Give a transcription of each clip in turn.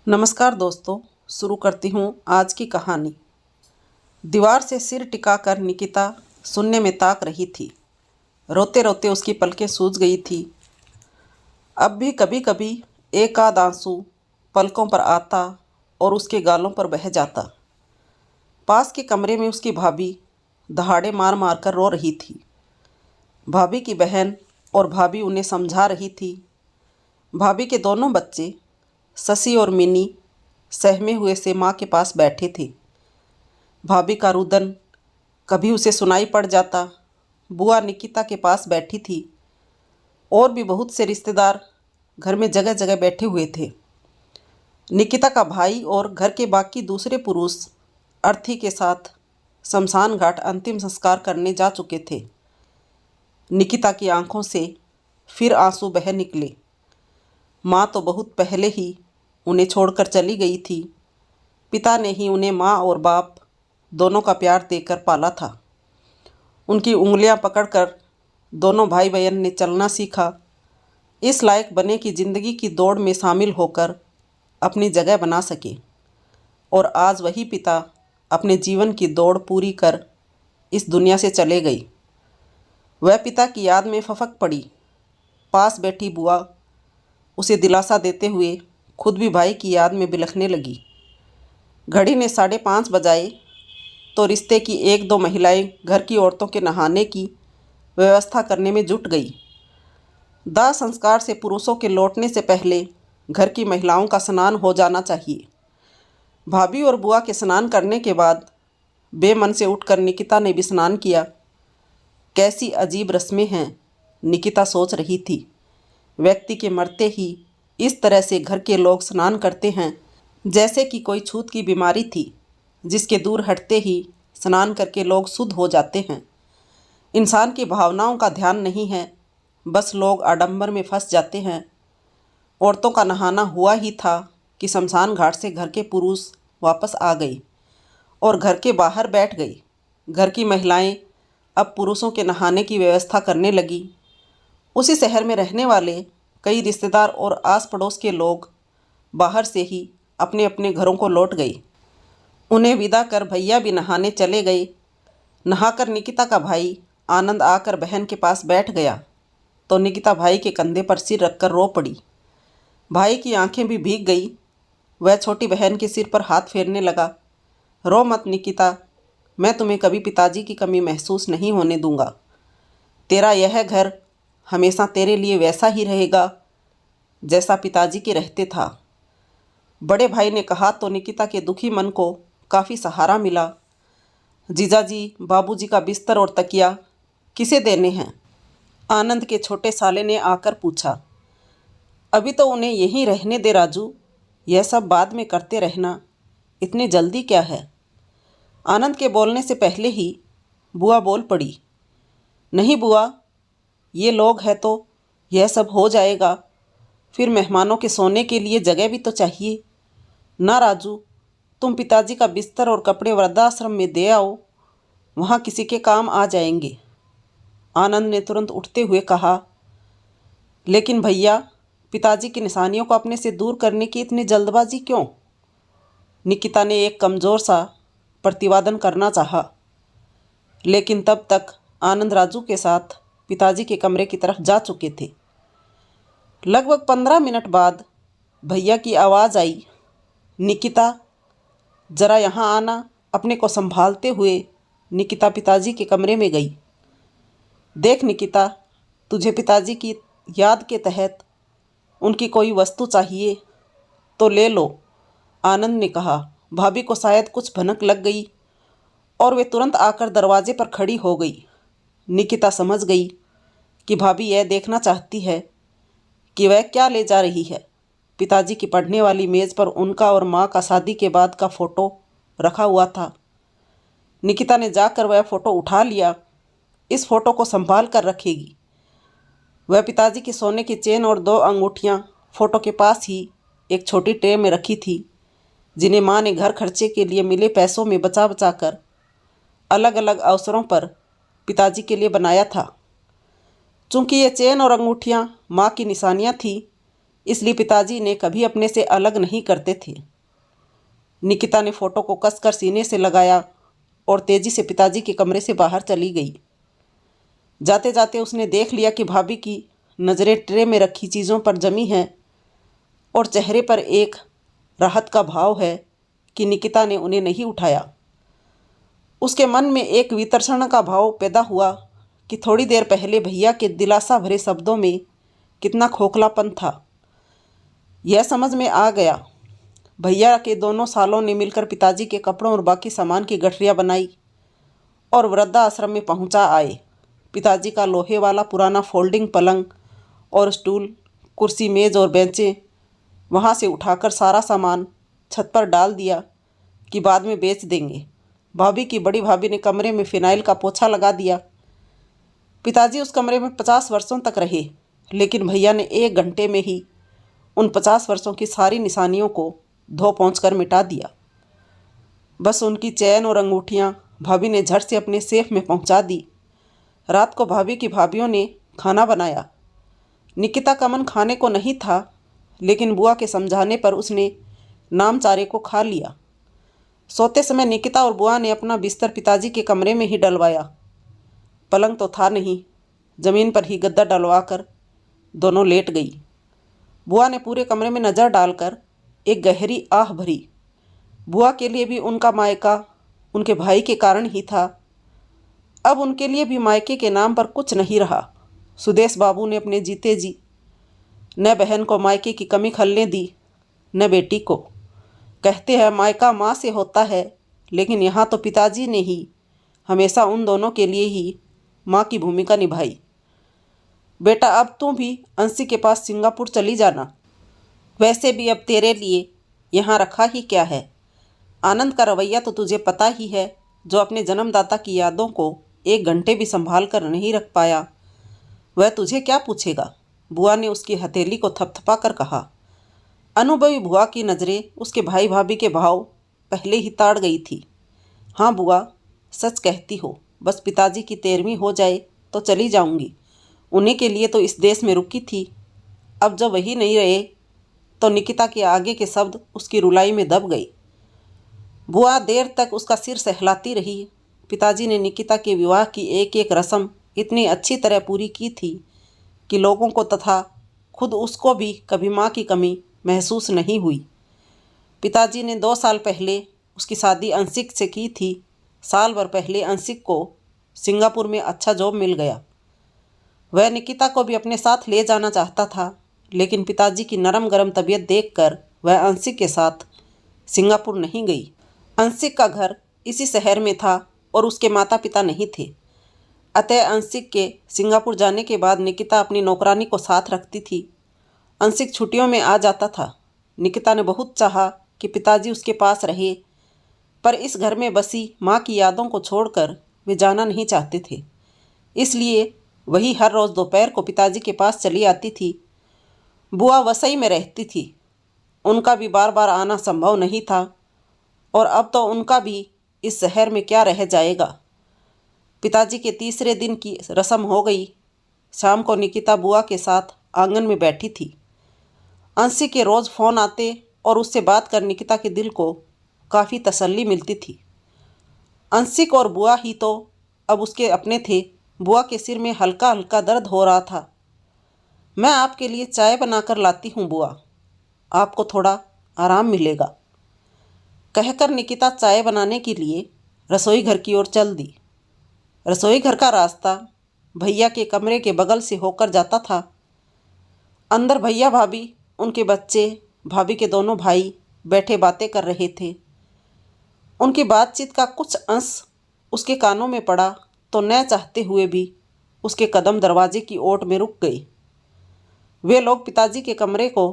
नमस्कार दोस्तों, शुरू करती हूँ आज की कहानी। दीवार से सिर टिकाकर निकिता शून्य में ताक रही थी। रोते रोते उसकी पलकें सूज गई थी। अब भी कभी कभी एक आध आंसू पलकों पर आता और उसके गालों पर बह जाता। पास के कमरे में उसकी भाभी दहाड़े मार मार कर रो रही थी। भाभी की बहन और भाभी उन्हें समझा रही थी। भाभी के दोनों बच्चे शशि और मिनी सहमे हुए से माँ के पास बैठे थे। भाभी का रुदन कभी उसे सुनाई पड़ जाता। बुआ निकिता के पास बैठी थी और भी बहुत से रिश्तेदार घर में जगह जगह बैठे हुए थे। निकिता का भाई और घर के बाकी दूसरे पुरुष अर्थी के साथ शमशान घाट अंतिम संस्कार करने जा चुके थे। निकिता की आंखों से फिर आंसू बह निकले। माँ तो बहुत पहले ही उन्हें छोड़कर चली गई थी। पिता ने ही उन्हें माँ और बाप दोनों का प्यार देकर पाला था। उनकी उंगलियां पकड़कर दोनों भाई बहन ने चलना सीखा। इस लायक बने कि ज़िंदगी की दौड़ में शामिल होकर अपनी जगह बना सके। और आज वही पिता अपने जीवन की दौड़ पूरी कर इस दुनिया से चले गई। वह पिता की याद में फफक पड़ी। पास बैठी बुआ उसे दिलासा देते हुए खुद भी भाई की याद में बिलखने लगी। घड़ी ने 5:30 बजाए तो रिश्ते की एक दो महिलाएं घर की औरतों के नहाने की व्यवस्था करने में जुट गई। दाह संस्कार से पुरुषों के लौटने से पहले घर की महिलाओं का स्नान हो जाना चाहिए। भाभी और बुआ के स्नान करने के बाद बेमन से उठकर निकिता ने भी स्नान किया। कैसी अजीब रस्में हैं, निकिता सोच रही थी। व्यक्ति के मरते ही इस तरह से घर के लोग स्नान करते हैं जैसे कि कोई छूत की बीमारी थी, जिसके दूर हटते ही स्नान करके लोग शुद्ध हो जाते हैं। इंसान की भावनाओं का ध्यान नहीं है, बस लोग आडंबर में फंस जाते हैं। औरतों का नहाना हुआ ही था कि शमशान घाट से घर के पुरुष वापस आ गए और घर के बाहर बैठ गई। घर की महिलाएं अब पुरुषों के नहाने की व्यवस्था करने लगी। उसी शहर में रहने वाले कई रिश्तेदार और आस पड़ोस के लोग बाहर से ही अपने अपने घरों को लौट गए। उन्हें विदा कर भैया भी नहाने चले गए। नहाकर निकिता का भाई आनंद आकर बहन के पास बैठ गया तो निकिता भाई के कंधे पर सिर रखकर रो पड़ी। भाई की आंखें भी भीग गई। वह छोटी बहन के सिर पर हाथ फेरने लगा। रो मत निकिता, मैं तुम्हें कभी पिताजी की कमी महसूस नहीं होने दूंगा। तेरा यह घर हमेशा तेरे लिए वैसा ही रहेगा जैसा पिताजी के रहते था। बड़े भाई ने कहा तो निकिता के दुखी मन को काफ़ी सहारा मिला। जीजाजी, बाबूजी का बिस्तर और तकिया किसे देने हैं? आनंद के छोटे साले ने आकर पूछा। अभी तो उन्हें यहीं रहने दे राजू, यह सब बाद में करते रहना, इतनी जल्दी क्या है? आनंद के बोलने से पहले ही बुआ बोल पड़ी। नहीं बुआ, ये लोग हैं तो यह सब हो जाएगा, फिर मेहमानों के सोने के लिए जगह भी तो चाहिए ना राजू। तुम पिताजी का बिस्तर और कपड़े वृद्धाश्रम में दे आओ, वहाँ किसी के काम आ जाएंगे। आनंद ने तुरंत उठते हुए कहा। लेकिन भैया, पिताजी की निशानियों को अपने से दूर करने की इतनी जल्दबाजी क्यों? निकिता ने एक कमज़ोर सा प्रतिवादन करना चाहा, लेकिन तब तक आनंद राजू के साथ पिताजी के कमरे की तरफ जा चुके थे। लगभग 15 मिनट बाद भैया की आवाज़ आई। निकिता, ज़रा यहाँ आना। अपने को संभालते हुए निकिता पिताजी के कमरे में गई। देख निकिता, तुझे पिताजी की याद के तहत उनकी कोई वस्तु चाहिए तो ले लो, आनंद ने कहा। भाभी को शायद कुछ भनक लग गई और वे तुरंत आकर दरवाजे पर खड़ी हो गई। निकिता समझ गई कि भाभी यह देखना चाहती है कि वह क्या ले जा रही है। पिताजी की पढ़ने वाली मेज़ पर उनका और माँ का शादी के बाद का फ़ोटो रखा हुआ था। निकिता ने जाकर वह फ़ोटो उठा लिया। इस फ़ोटो को संभाल कर रखेगी। वह पिताजी के सोने की चेन और 2 अंगूठियाँ फ़ोटो के पास ही एक छोटी ट्रे में रखी थी, जिन्हें माँ ने घर खर्चे के लिए मिले पैसों में बचा बचा कर अलग अलग अवसरों पर पिताजी के लिए बनाया था। चूँकि ये चेन और अंगूठियाँ माँ की निशानियाँ थीं, इसलिए पिताजी ने कभी अपने से अलग नहीं करते थे। निकिता ने फोटो को कसकर सीने से लगाया और तेजी से पिताजी के कमरे से बाहर चली गई। जाते जाते उसने देख लिया कि भाभी की नज़रें ट्रे में रखी चीज़ों पर जमी हैं और चेहरे पर एक राहत का भाव है कि निकिता ने उन्हें नहीं उठाया। उसके मन में एक वितर्षण का भाव पैदा हुआ कि थोड़ी देर पहले भैया के दिलासा भरे शब्दों में कितना खोखलापन था। यह समझ में आ गया। भैया के दोनों सालों ने मिलकर पिताजी के कपड़ों और बाकी सामान की गठरियाँ बनाई और वृद्धाश्रम में पहुंचा आए। पिताजी का लोहे वाला पुराना फोल्डिंग पलंग और स्टूल, कुर्सी, मेज़ और बेंचें वहाँ से उठाकर सारा सामान छत पर डाल दिया कि बाद में बेच देंगे। भाभी की बड़ी भाभी ने कमरे में फिनाइल का पोछा लगा दिया। पिताजी उस कमरे में 50 वर्षों तक रहे, लेकिन भैया ने 1 घंटे में ही उन 50 वर्षों की सारी निशानियों को धो पोंछ कर मिटा दिया। बस उनकी चैन और अंगूठियाँ भाभी ने झट से अपने सेफ में पहुँचा दी। रात को भाभी की भाभियों ने खाना बनाया। निकिता का मन खाने को नहीं था, लेकिन बुआ के समझाने पर उसने नामचारे को खा लिया। सोते समय निकिता और बुआ ने अपना बिस्तर पिताजी के कमरे में ही डलवाया। पलंग तो था नहीं, ज़मीन पर ही गद्दा डलवाकर दोनों लेट गई। बुआ ने पूरे कमरे में नज़र डालकर एक गहरी आह भरी। बुआ के लिए भी उनका मायका उनके भाई के कारण ही था। अब उनके लिए भी मायके के नाम पर कुछ नहीं रहा। सुदेश बाबू ने अपने जीते जी न बहन को मायके की कमी खलने दी, न बेटी को। कहते हैं मायका माँ से होता है, लेकिन यहाँ तो पिताजी ने ही हमेशा उन दोनों के लिए ही माँ की भूमिका निभाई। बेटा, अब तू भी अंशी के पास सिंगापुर चली जाना। वैसे भी अब तेरे लिए यहाँ रखा ही क्या है। आनंद का रवैया तो तुझे पता ही है, जो अपने जन्मदाता की यादों को 1 घंटे भी संभाल कर नहीं रख पाया, वह तुझे क्या पूछेगा। बुआ ने उसकी हथेली को थपथपा कर कहा। अनुभवी बुआ की नज़रें उसके भाई भाभी के भाव पहले ही ताड़ गई थी। हाँ बुआ, सच कहती हो। बस पिताजी की 13वीं हो जाए तो चली जाऊंगी। उन्हीं के लिए तो इस देश में रुकी थी। अब जब वही नहीं रहे तो निकिता के आगे के शब्द उसकी रुलाई में दब गई। बुआ देर तक उसका सिर सहलाती रही। पिताजी ने निकिता के विवाह की एक एक रस्म इतनी अच्छी तरह पूरी की थी कि लोगों को तथा खुद उसको भी कभी माँ की कमी महसूस नहीं हुई। पिताजी ने 2 साल पहले उसकी शादी अंशिक से की थी। साल भर पहले अंशिक को सिंगापुर में अच्छा जॉब मिल गया। वह निकिता को भी अपने साथ ले जाना चाहता था, लेकिन पिताजी की नरम गरम तबीयत देखकर वह अंशिक के साथ सिंगापुर नहीं गई। अंशिक का घर इसी शहर में था और उसके माता पिता नहीं थे। अतः अंशिक के सिंगापुर जाने के बाद निकिता अपनी नौकरानी को साथ रखती थी। अंशिक छुट्टियों में आ जाता था। निकिता ने बहुत चाहा कि पिताजी उसके पास रहे, पर इस घर में बसी माँ की यादों को छोड़कर वे जाना नहीं चाहते थे। इसलिए वही हर रोज़ दोपहर को पिताजी के पास चली आती थी। बुआ वसई में रहती थी। उनका भी बार बार आना संभव नहीं था और अब तो उनका भी इस शहर में क्या रह जाएगा। पिताजी के तीसरे दिन की रस्म हो गई। शाम को निकिता बुआ के साथ आंगन में बैठी थी। अंशी के रोज़ फ़ोन आते और उससे बात कर निकिता के दिल को काफ़ी तसल्ली मिलती थी। अंशिक और बुआ ही तो अब उसके अपने थे। बुआ के सिर में हल्का हल्का दर्द हो रहा था। मैं आपके लिए चाय बनाकर लाती हूँ बुआ, आपको थोड़ा आराम मिलेगा। कहकर निकिता चाय बनाने के लिए रसोई घर की ओर चल दी। रसोई घर का रास्ता भैया के कमरे के बगल से होकर जाता था। अंदर भैया भाभी, उनके बच्चे, भाभी के दोनों भाई बैठे बातें कर रहे थे। उनकी बातचीत का कुछ अंश उसके कानों में पड़ा तो न चाहते हुए भी उसके कदम दरवाजे की ओट में रुक गए। वे लोग पिताजी के कमरे को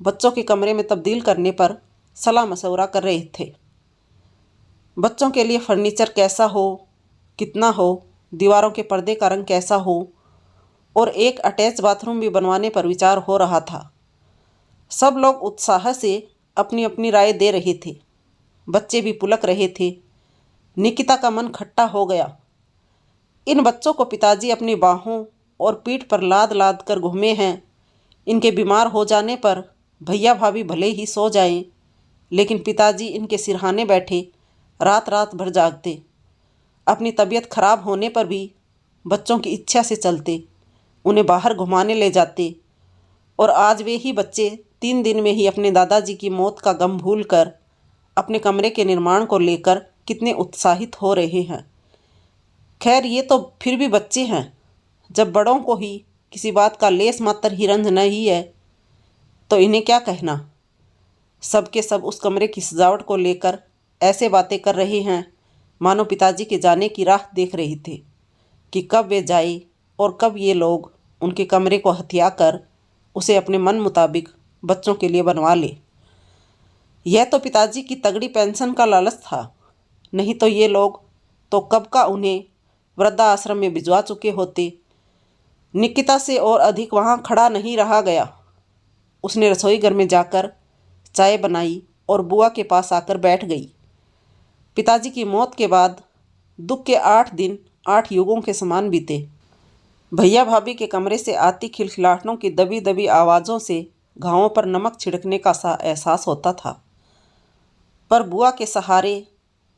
बच्चों के कमरे में तब्दील करने पर सलाह मशवरा कर रहे थे। बच्चों के लिए फर्नीचर कैसा हो, कितना हो, दीवारों के पर्दे का रंग कैसा हो और एक अटैच बाथरूम भी बनवाने पर विचार हो रहा था। सब लोग उत्साह से अपनी अपनी राय दे रहे थे। बच्चे भी पुलक रहे थे। निकिता का मन खट्टा हो गया। इन बच्चों को पिताजी अपनी बाहों और पीठ पर लाद लाद कर घूमे हैं। इनके बीमार हो जाने पर भैया भाभी भले ही सो जाएं, लेकिन पिताजी इनके सिरहाने बैठे रात रात भर जागते। अपनी तबीयत खराब होने पर भी बच्चों की इच्छा से चलते, उन्हें बाहर घुमाने ले जाते। और आज वे ही बच्चे 3 दिन में ही अपने दादाजी की मौत का गम भूलकर अपने कमरे के निर्माण को लेकर कितने उत्साहित हो रहे हैं। खैर, ये तो फिर भी बच्चे हैं। जब बड़ों को ही किसी बात का लेस मात्र ही रंज नहीं है तो इन्हें क्या कहना। सब के सब उस कमरे की सजावट को लेकर ऐसे बातें कर रहे हैं मानो पिताजी के जाने की राह देख रहे थे कि कब वे जाए और कब ये लोग उनके कमरे को हथिया कर उसे अपने मन मुताबिक बच्चों के लिए बनवा ले। यह तो पिताजी की तगड़ी पेंशन का लालच था, नहीं तो ये लोग तो कब का उन्हें वृद्धाश्रम में भिजवा चुके होते। निकिता से और अधिक वहाँ खड़ा नहीं रहा गया। उसने रसोई घर में जाकर चाय बनाई और बुआ के पास आकर बैठ गई। पिताजी की मौत के बाद दुख के 8 दिन 8 युगों के समान बीते। भैया भाभी के कमरे से आती खिलखिलाहटों की दबी दबी आवाज़ों से घावों पर नमक छिड़कने का सा एहसास होता था। पर बुआ के सहारे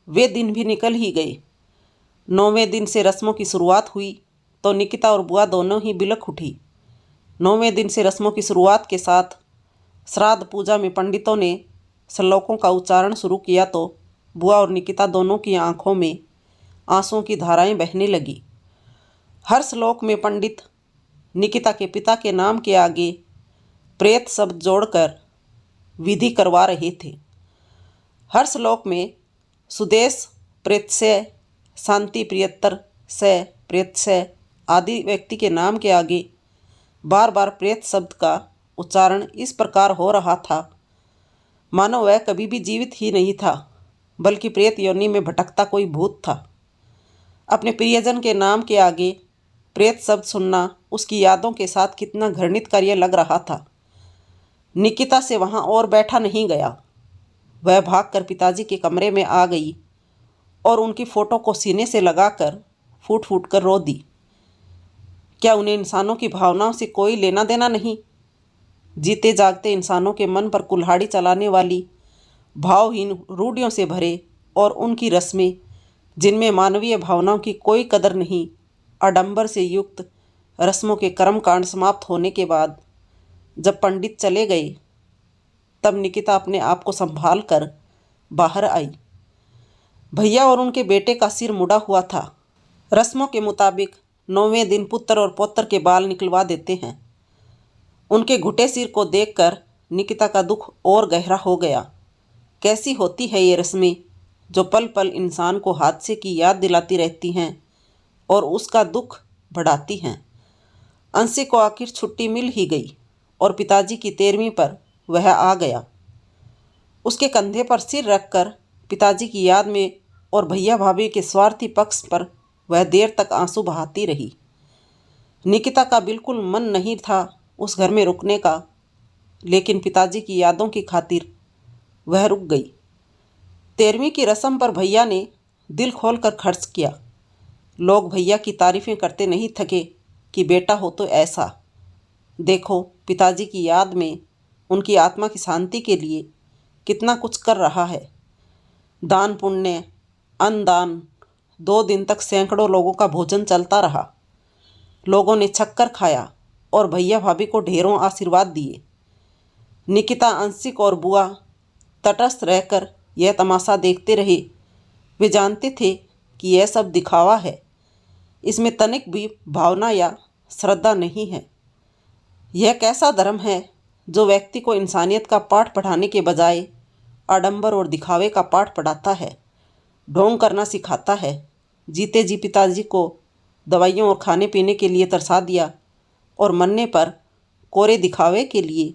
वे दिन भी निकल ही गए। 9वें दिन से रस्मों की शुरुआत हुई तो निकिता और बुआ दोनों ही बिलख उठी। 9वें दिन से रस्मों की शुरुआत के साथ श्राद्ध पूजा में पंडितों ने श्लोकों का उच्चारण शुरू किया तो बुआ और निकिता दोनों की आंखों में आंसुओं की धाराएं बहने लगी। हर श्लोक में पंडित निकिता के पिता के नाम के आगे प्रेत शब्द जोड़कर विधि करवा रहे थे। हर श्लोक में सुदेश प्रेतस्य, शांति प्रियतर से प्रेतस्य आदि व्यक्ति के नाम के आगे बार बार प्रेत शब्द का उच्चारण इस प्रकार हो रहा था मानो वह कभी भी जीवित ही नहीं था, बल्कि प्रेत योनि में भटकता कोई भूत था। अपने प्रियजन के नाम के आगे प्रेत शब्द सुनना उसकी यादों के साथ कितना घृणित कार्य लग रहा था। निकिता से वहाँ और बैठा नहीं गया। वह भागकर पिताजी के कमरे में आ गई और उनकी फ़ोटो को सीने से लगाकर फूट फूट कर रो दी। क्या उन्हें इंसानों की भावनाओं से कोई लेना देना नहीं? जीते जागते इंसानों के मन पर कुल्हाड़ी चलाने वाली भावहीन रूढ़ियों से भरे और उनकी रस्में जिनमें मानवीय भावनाओं की कोई कदर नहीं, आडंबर से युक्त रस्मों के कर्मकांड समाप्त होने के बाद जब पंडित चले गए तब निकिता अपने आप को संभाल कर बाहर आई। भैया और उनके बेटे का सिर मुड़ा हुआ था। रस्मों के मुताबिक 9वें दिन पुत्र और पौत्र के बाल निकलवा देते हैं। उनके घुटे सिर को देखकर निकिता का दुख और गहरा हो गया। कैसी होती है ये रस्में जो पल पल इंसान को हादसे की याद दिलाती रहती हैं और उसका दुख बढ़ाती हैं। अंशी को आखिर छुट्टी मिल ही गई और पिताजी की 13वीं पर वह आ गया। उसके कंधे पर सिर रखकर पिताजी की याद में और भैया भाभी के स्वार्थी पक्ष पर वह देर तक आंसू बहाती रही। निकिता का बिल्कुल मन नहीं था उस घर में रुकने का, लेकिन पिताजी की यादों की खातिर वह रुक गई। 13वीं की रस्म पर भैया ने दिल खोल कर खर्च किया। लोग भैया की तारीफ़ें करते नहीं थके कि बेटा हो तो ऐसा। देखो, पिताजी की याद में उनकी आत्मा की शांति के लिए कितना कुछ कर रहा है। दान पुण्य, अन्नदान, 2 दिन तक सैकड़ों लोगों का भोजन चलता रहा। लोगों ने छक्कर खाया और भैया भाभी को ढेरों आशीर्वाद दिए। निकिता, अंशिक और बुआ तटस्थ रहकर यह तमाशा देखते रहे। वे जानते थे कि यह सब दिखावा है, इसमें तनिक भी भावना या श्रद्धा नहीं है। यह कैसा धर्म है जो व्यक्ति को इंसानियत का पाठ पढ़ाने के बजाय आडंबर और दिखावे का पाठ पढ़ाता है, ढोंग करना सिखाता है। जीते जी पिताजी को दवाइयों और खाने पीने के लिए तरसा दिया और मरने पर कोरे दिखावे के लिए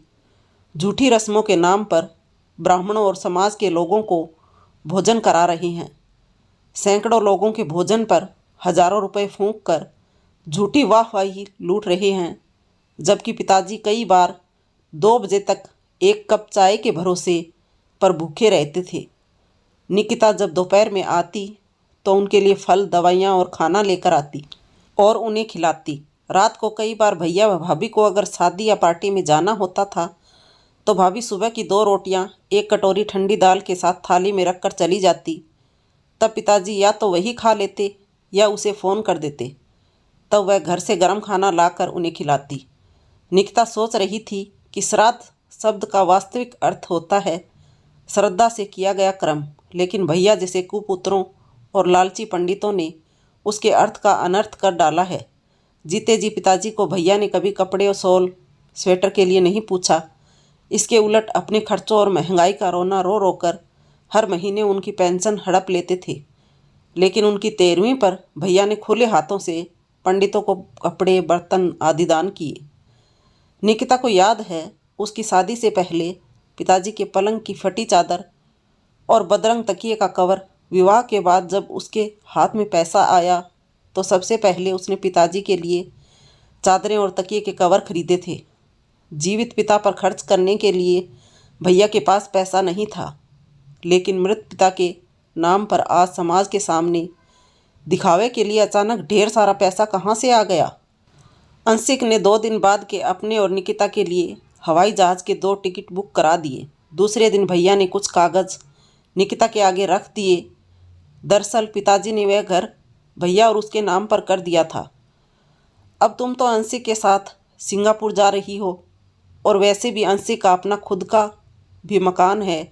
झूठी रस्मों के नाम पर ब्राह्मणों और समाज के लोगों को भोजन करा रहे हैं। सैकड़ों लोगों के भोजन पर हजारों रुपए फूंक कर झूठी वाहवाही लूट रहे हैं, जबकि पिताजी कई बार 2 बजे तक 1 कप चाय के भरोसे पर भूखे रहते थे। निकिता जब दोपहर में आती तो उनके लिए फल, दवाइयाँ और खाना लेकर आती और उन्हें खिलाती। रात को कई बार भैया व भाभी को अगर शादी या पार्टी में जाना होता था तो भाभी सुबह की 2 रोटियां एक कटोरी ठंडी दाल के साथ थाली में रखकर चली जाती। तब पिताजी या तो वही खा लेते या उसे फ़ोन कर देते। तब वह घर से गर्म खाना लाकर उन्हें खिलाती। निकिता सोच रही थी कि श्राद्ध शब्द का वास्तविक अर्थ होता है श्रद्धा से किया गया कर्म, लेकिन भैया जैसे कुपुत्रों और लालची पंडितों ने उसके अर्थ का अनर्थ कर डाला है। जीते जी पिताजी को भैया ने कभी कपड़े और शॉल स्वेटर के लिए नहीं पूछा। इसके उलट अपने खर्चों और महंगाई का रोना रो रो कर हर महीने उनकी पेंशन हड़प लेते थे। लेकिन उनकी 13वीं पर भैया ने खुले हाथों से पंडितों को कपड़े बर्तन आदि दान किए। निकिता को याद है उसकी शादी से पहले पिताजी के पलंग की फटी चादर और बदरंग तकिए का कवर। विवाह के बाद जब उसके हाथ में पैसा आया तो सबसे पहले उसने पिताजी के लिए चादरें और तकिए के कवर खरीदे थे। जीवित पिता पर खर्च करने के लिए भैया के पास पैसा नहीं था, लेकिन मृत पिता के नाम पर आज समाज के सामने दिखावे के लिए अचानक ढेर सारा पैसा कहाँ से आ गया। अंशिक ने 2 दिन बाद के अपने और निकिता के लिए हवाई जहाज़ के 2 टिकट बुक करा दिए। दूसरे दिन भैया ने कुछ कागज़ निकिता के आगे रख दिए। दरअसल पिताजी ने वह घर भैया और उसके नाम पर कर दिया था। अब तुम तो अंशिक के साथ सिंगापुर जा रही हो और वैसे भी अंशिक का अपना खुद का भी मकान है।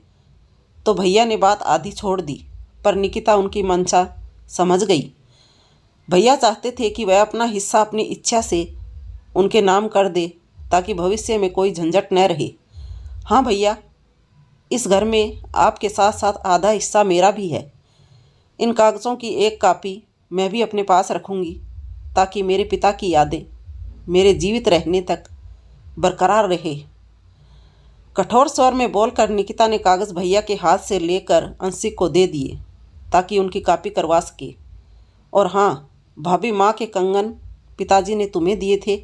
तो भैया ने बात आधी छोड़ दी, पर निकिता उनकी मंशा समझ गई। भैया चाहते थे कि वह अपना हिस्सा अपनी इच्छा से उनके नाम कर दे ताकि भविष्य में कोई झंझट न रहे। हाँ भैया, इस घर में आपके साथ साथ आधा हिस्सा मेरा भी है। इन कागज़ों की एक कॉपी मैं भी अपने पास रखूँगी ताकि मेरे पिता की यादें मेरे जीवित रहने तक बरकरार रहे। कठोर स्वर में बोलकर निकिता ने कागज़ भैया के हाथ से लेकर अंशिक को दे दिए ताकि उनकी कॉपी करवा सके। और हाँ भाभी, माँ के कंगन पिताजी ने तुम्हें दिए थे,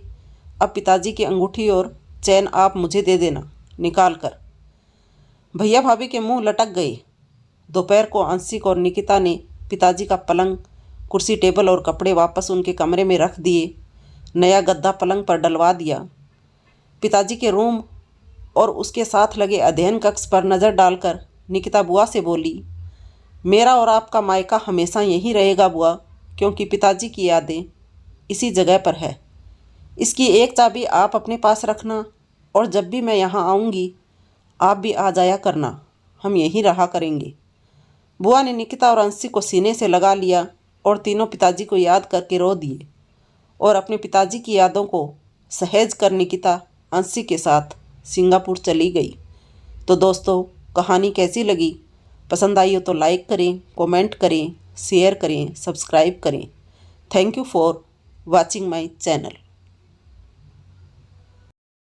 अब पिताजी की अंगूठी और चैन आप मुझे दे देना निकाल कर। भैया भाभी के मुंह लटक गए। दोपहर को अंशिक और निकिता ने पिताजी का पलंग, कुर्सी, टेबल और कपड़े वापस उनके कमरे में रख दिए। नया गद्दा पलंग पर डलवा दिया। पिताजी के रूम और उसके साथ लगे अध्ययन कक्ष पर नज़र डालकर निकिता बुआ से बोली, मेरा और आपका मायका हमेशा यहीं रहेगा बुआ, क्योंकि पिताजी की यादें इसी जगह पर है। इसकी एक चाबी आप अपने पास रखना और जब भी मैं यहाँ आऊँगी आप भी आ जाया करना, हम यहीं रहा करेंगे। बुआ ने निकिता और अंशी को सीने से लगा लिया और तीनों पिताजी को याद करके रो दिए। और अपने पिताजी की यादों को सहेज कर निकिता अंशी के साथ सिंगापुर चली गई। तो दोस्तों, कहानी कैसी लगी? पसंद आई हो तो लाइक करें, कमेंट करें, शेयर करें, सब्सक्राइब करें। Thank you for watching my channel.